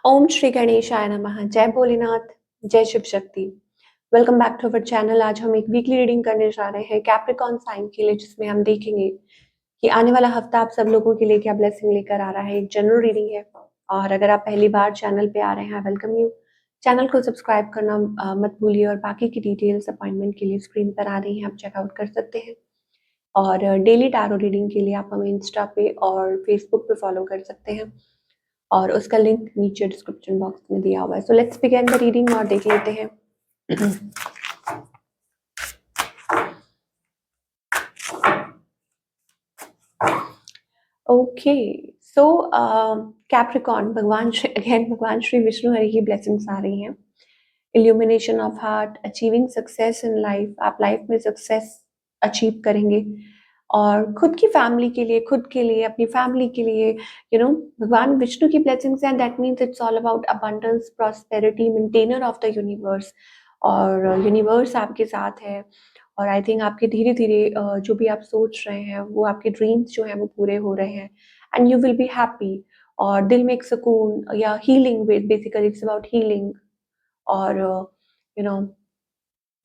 ओम श्री गणेशाय नमः। जय भोलेनाथ, जय Shiv Shakti. Welcome back to our channel. आज हम एक वीकली रीडिंग करने जा रहे हैं कैप्रिकॉर्न साइन के लिए, जिसमें हम देखेंगे कि आने वाला हफ्ता आप सब लोगों के लिए क्या ब्लेसिंग लेकर आ रहा है। एक जनरल रीडिंग है और अगर आप पहली बार चैनल पे आ रहे हैं, वेलकम यू। चैनल को सब्सक्राइब करना मत भूलिए और बाकी की डिटेल्स अपॉइंटमेंट के लिए स्क्रीन पर आ रही हैं, आप चेकआउट कर सकते हैं। और डेली टैरो रीडिंग के लिए आप हमें इंस्टा पे और फेसबुक पे फॉलो कर सकते हैं और उसका लिंक नीचे डिस्क्रिप्शन बॉक्स में दिया हुआ है। So let's begin the reading और देख लेते हैं। ओके, सो कैप्रिकॉर्न, भगवान श्री विष्णु हरि की ब्लेसिंग्स आ रही हैं। Illumination of heart, achieving success in life. आप लाइफ में सक्सेस अचीव करेंगे और खुद की फैमिली के लिए, खुद के लिए, अपनी फैमिली के लिए, भगवान विष्णु की ब्लेसिंग्स हैं। That means it's all about abundance, prosperity, maintainer of the universe. और यूनिवर्स आपके साथ है और आई थिंक आपके धीरे धीरे जो भी आप सोच रहे हैं, वो आपके ड्रीम्स जो हैं वो पूरे हो रहे हैं and you will be happy. और दिल में एक सुकून या healing, basically it's about healing और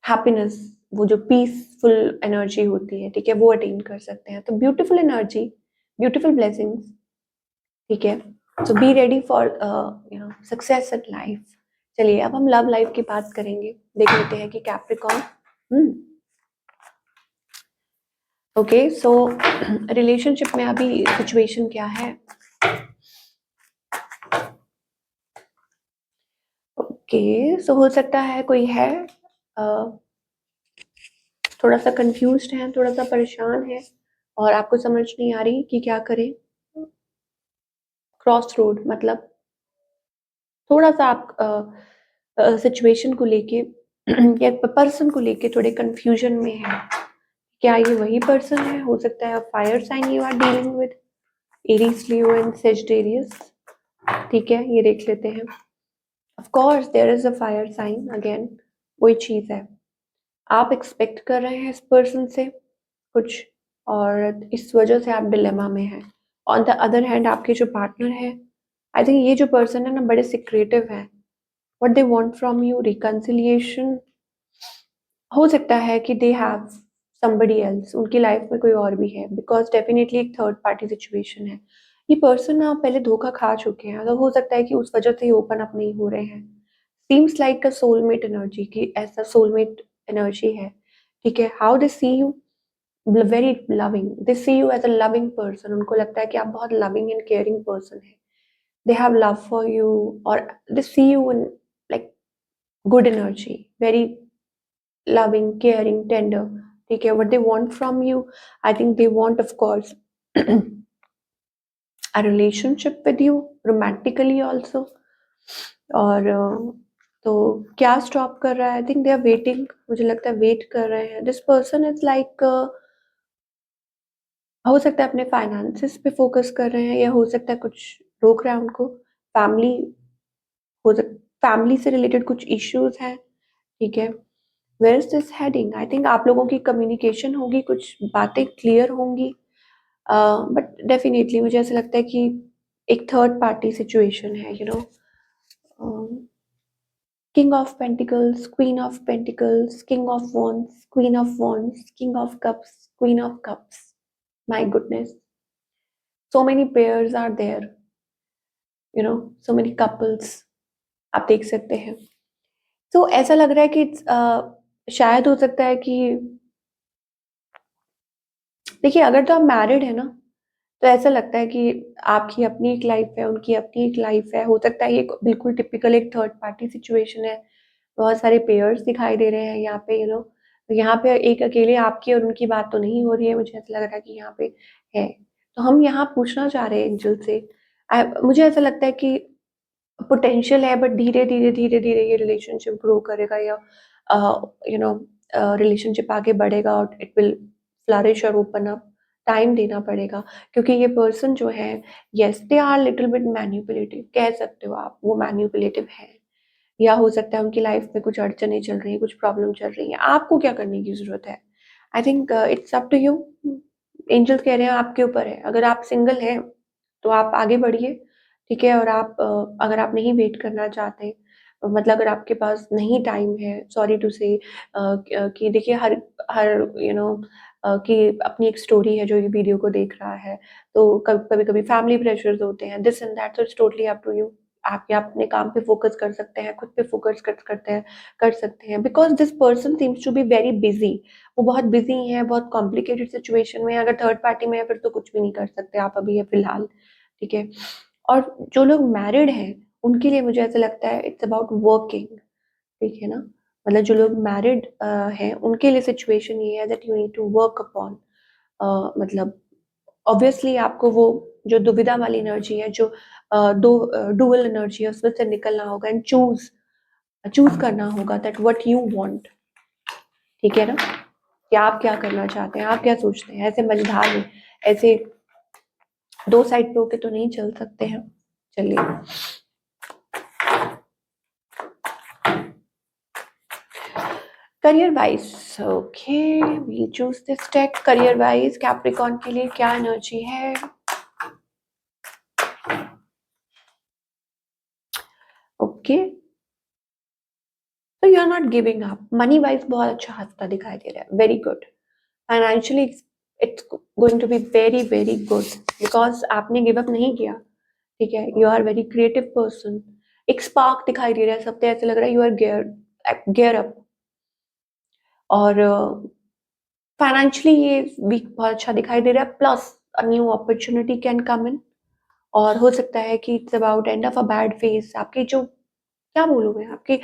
हैप्पीनेस, वो जो पीसफुल एनर्जी होती है, ठीक है, वो अटेन कर सकते हैं। तो ब्यूटीफुल एनर्जी, ब्यूटीफुल ब्लेसिंग्स, ठीक है। So be ready for success in life. चलिए अब हम लव लाइफ की बात करेंगे। देख लेते हैं कि कैप्रिकॉर्न, ओके, सो रिलेशनशिप में अभी सिचुएशन क्या है। ओके, सो हो सकता है कोई है थोड़ा सा कंफ्यूज्ड है, थोड़ा सा परेशान है और आपको समझ नहीं आ रही कि क्या करें। क्रॉस रोड मतलब थोड़ा सा आप सिचुएशन को लेके या पर्सन को लेके थोड़े कंफ्यूजन में है। क्या ये वही पर्सन है? हो सकता है fire sign you are dealing with, Aries, Leo and Sagittarius. ठीक है, ये देख लेते हैं। Of course there is a fire sign again. वही चीज है, आप एक्सपेक्ट कर रहे हैं इस पर्सन से कुछ और इस वजह से आप डिलेमा में हैं। ऑन द अदर हैंड आपके जो पार्टनर है, आई थिंक ये जो पर्सन है ना, बड़े सिक्रेटिव है। What they want from you, reconciliation. हो सकता है कि दे हैव समबडी एल्स, उनकी लाइफ में कोई और भी है, बिकॉज डेफिनेटली एक थर्ड पार्टी सिचुएशन है। ये पर्सन ना पहले धोखा खा चुके हैं, तो हो सकता है कि उस वजह से ही ओपन अप नहीं हो रहे हैं। Seems like a soulmate energy, की ऐसा सोलमेट एनर्जी है, ठीक है। How they see you, very loving, they see you as a loving person. उनको लगता है कि आप बहुत लविंग एंड केयरिंग पर्सन है। They have love for you और they see you in like good energy, very loving, caring, tender. ठीक है, what they want from you, I think they want, of course, a relationship with you, romantically also. और तो क्या stop कर रहा है? I think they are waiting, मुझे लगता है वेट कर रहे हैं। दिस पर्सन इज लाइक, हो सकता है अपने फाइनेंसिस पे फोकस कर रहे हैं या हो सकता है कुछ रोक रहा है उनको। फैमिली, हो सकता फैमिली से रिलेटेड कुछ इश्यूज हैं, ठीक है। Where is this heading? I think आप लोगों की कम्युनिकेशन होगी, कुछ बातें क्लियर होंगी, बट डेफिनेटली मुझे ऐसा लगता है कि एक थर्ड पार्टी सिचुएशन है, king of pentacles, queen of pentacles, king of wands, queen of wands, king of cups, queen of cups. My goodness, so many pairs are there, so many couples आप देख सकते हैं। तो ऐसा लग रहा है कि शायद हो सकता है कि, देखिए, अगर तो आप मैरिड है ना, तो ऐसा लगता है कि आपकी अपनी एक लाइफ है, उनकी अपनी एक लाइफ है। हो सकता है ये बिल्कुल टिपिकल एक थर्ड पार्टी सिचुएशन है। बहुत सारे पेयर्स दिखाई दे रहे हैं यहाँ पे, यहाँ पे एक अकेले आपकी और उनकी बात तो नहीं हो रही है। मुझे ऐसा लग रहा है कि यहाँ पे है। तो हम यहाँ पूछना चाह रहे हैं एंजल से, मुझे ऐसा लगता है कि पोटेंशियल है, बट धीरे धीरे धीरे धीरे ये रिलेशनशिप ग्रो करेगा या रिलेशनशिप आगे बढ़ेगा और इट विल फ्लरिश और ओपन अप। टाइम देना पड़ेगा क्योंकि ये पर्सन जो है, yes they are little bit manipulative, कह सकते हो आप, वो मैन्युपुलेटिव है। या हो सकता है उनकी लाइफ में कुछ अड़चने चल रही हैं, कुछ प्रॉब्लम चल रही है। आपको क्या करने की जरूरत है? I think it's up to you. Angels कह रहे हैं आपके ऊपर है। अगर आप सिंगल हैं तो आप आगे बढ़िए, ठीक है? और आप अगर आप नहीं वेट करना चाहते, मतलब अगर आपके पास नहीं टाइम है, सॉरी टू से, कि देखिए हर हर यू नो कि अपनी एक स्टोरी है जो ये वीडियो को देख रहा है, तो कभी-कभी फैमिली प्रेशर्स होते हैं, this and that, so it's totally up to you. आप या अपने काम पे फ़ोकस कर सकते हैं, खुद पे फ़ोकस कर सकते हैं, because this person seems to be very busy. वो बहुत बिज़ी हैं, बहुत कॉम्प्लिकेटेड सिचुएशन में है, अगर थर्ड पार्टी में है फिर तो कुछ भी नहीं कर सकते आप अभी ये फ़िलहाल, ठीक है? और जो लोग मैरिड हैं, उनके लिए मुझे ऐसा लगता है इट्स अबाउट वर्किंग, ठीक है ना? मतलब जो लोग मैरिड हैं, उनके लिए सिचुएशन ये है that you need to work upon, मतलब ऑब्वियसली आपको वो जो दुविधा वाली एनर्जी है, जो डुअल एनर्जी है, उसमें से निकलना होगा एंड चूज़ करना होगा दैट व्हाट यू वांट, ठीक है ना? कि आप क्या करना चाहते हैं, आप क्या सोचते हैं? ऐसे मझधार में, ऐसे 2 साइड पे होके तो नहीं चल सकते हैं। चलिए। Career wise, okay, we choose this take. Career wise Capricorn के लिए क्या एनर्जी है? ओके, तो you are not giving up. Money wise बहुत अच्छा हफ्ता दिखाई दे रहा है, very good. Financially it's going to be very very good, because आपने गिव अप नहीं किया, ठीक है? You are very creative person. एक स्पार्क दिखाई दे रहा है, सबसे ऐसे लग रहा है यू आर गियर अप। और फाइनेंशियली ये वीक बहुत अच्छा दिखाई दे रहा है, plus a new opportunity can come in. और हो सकता है कि it's about end of a bad phase. आपकी जो, क्या बोलूँ मैं, आपकी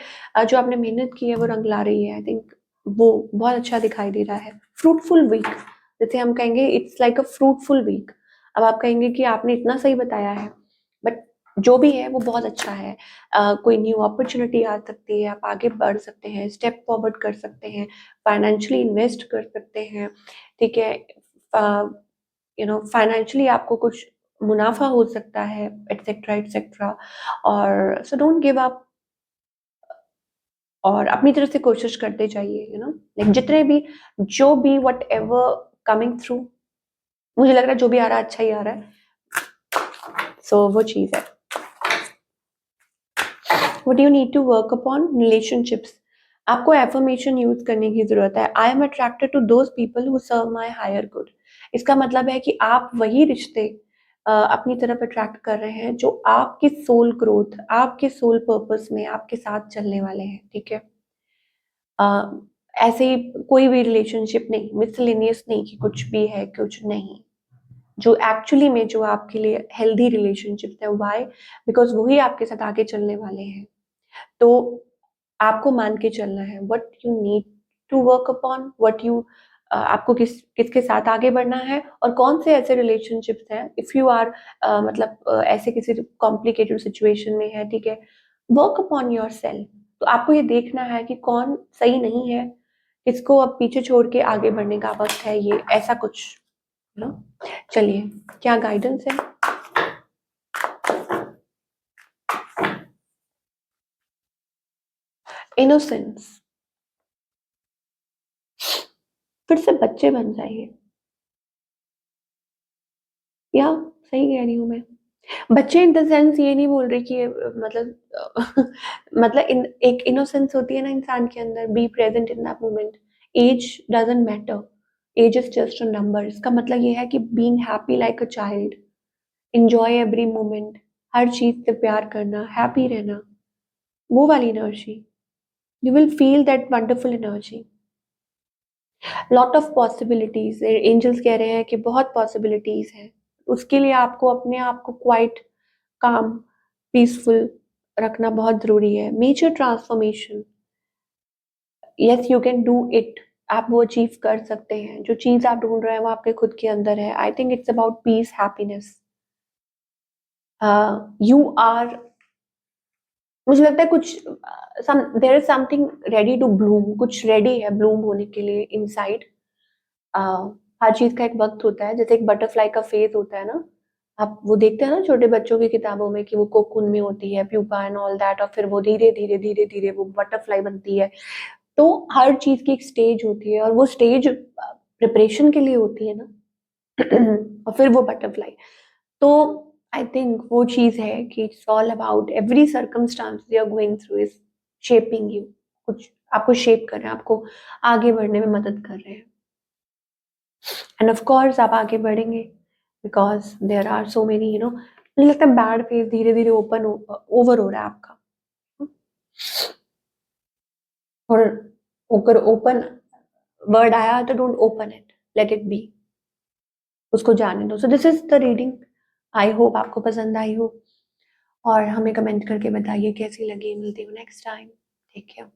जो आपने मेहनत की है वो रंग ला रही है, आई थिंक वो बहुत अच्छा दिखाई दे रहा है। फ्रूटफुल वीक, जैसे हम कहेंगे it's like a fruitful week. अब आप कहेंगे कि आपने इतना सही बताया है, बट जो भी है वो बहुत अच्छा है। कोई न्यू अपॉर्चुनिटी आ सकती है, आप आगे बढ़ सकते हैं, स्टेप फॉरवर्ड कर सकते हैं, फाइनेंशियली इन्वेस्ट कर सकते हैं, ठीक है? फाइनेंशियली आपको कुछ मुनाफा हो सकता है, एटसेट्रा एटसेट्रा। और सो डोंट गिव अप, और अपनी तरफ से कोशिश करते जाइए, लाइक जितने भी, जो भी वट एवर कमिंग थ्रू, मुझे लग रहा है जो भी आ रहा है अच्छा ही आ रहा है, सो वो चीज़ है। What you need to work upon relationships, आपको एफर्मेशन यूज करने की जरूरत है। I am attracted to those people who serve my higher good. इसका मतलब है कि आप वही रिश्ते अपनी तरफ अट्रैक्ट कर रहे हैं जो आपकी सोल ग्रोथ, आपके सोल पर्पस में आपके साथ चलने वाले हैं, ठीक है? अ, ऐसे ही कोई भी रिलेशनशिप नहीं, मिसलेनियस नहीं कि कुछ भी है कुछ नहीं, जो एक्चुअली में जो आपके लिए हेल्दी रिलेशनशिप है। वाई? बिकॉज वही आपके साथ आगे चलने वाले हैं। तो आपको मान के चलना है what you need to work upon, what you, आपको किसके साथ आगे बढ़ना है, और कौन से ऐसे रिलेशनशिप्स हैं, इफ यू आर मतलब ऐसे किसी कॉम्प्लिकेटेड सिचुएशन में है, ठीक है? Work upon your self. तो आपको ये देखना है कि कौन सही नहीं है, किसको अब पीछे छोड़ के आगे बढ़ने का वक्त है, ये ऐसा कुछ ना। चलिए, क्या गाइडेंस है? इनोसेंस, फिर से बच्चे बन जाइए, या सही कह रही हूँ मैं? बच्चे इन द सेंस ये नहीं बोल रही कि मतलब मतलब इन एक इनोसेंस होती है ना इंसान के अंदर, be present in that moment. Age doesn't matter, age is just a number. इसका मतलब ये है कि being happy like a child, enjoy every moment, हर चीज से प्यार करना, हैप्पी रहना, वो वाली energy, you will feel that wonderful energy. Lot of possibilities, angels कह रहे हैं कि बहुत पॉसिबिलिटीज हैं। उसके लिए आपको अपने आप को क्वाइट काम, पीसफुल रखना बहुत ज़रूरी है। Major transformation, yes you can do it. आप वो अचीव कर सकते हैं, जो चीज़ आप ढूंढ रहे हैं वो आपके खुद के अंदर है। I think it's about peace, happiness. You are, मुझे लगता है कुछ there is something ready to bloom, कुछ रेडी है ब्लूम होने के लिए इनसाइड। हर चीज का एक वक्त होता है, जैसे एक बटरफ्लाई का फेज होता है ना। आप वो देखते हैं ना छोटे बच्चों की किताबों में कि वो कोकून में होती है, प्यूपा एंड ऑल दैट, और फिर वो धीरे धीरे धीरे धीरे वो बटरफ्लाई बनती है। तो हर चीज की एक स्टेज होती है, और वो स्टेज प्रिपरेशन के लिए होती है ना। और फिर वो बटरफ्लाई। तो आई थिंक वो चीज़ है कि it's all about every circumstance you are going through is shaping you, कुछ आपको शेप कर रहे हैं, आपको आगे बढ़ने में मदद कर रहे हैं। एंड ऑफ कोर्स आप आगे बढ़ेंगे because there are so many मुझे लगता है बैड फेज धीरे धीरे ओवर हो रहा है आपका। और अगर ओपन वर्ड आया तो don't open it, let it be, उसको जाने दो। So this is the reading, I hope आपको पसंद आई हो और हमें कमेंट करके बताइए कैसी लगी। मिलती हूँ नेक्स्ट टाइम, टेक केयर।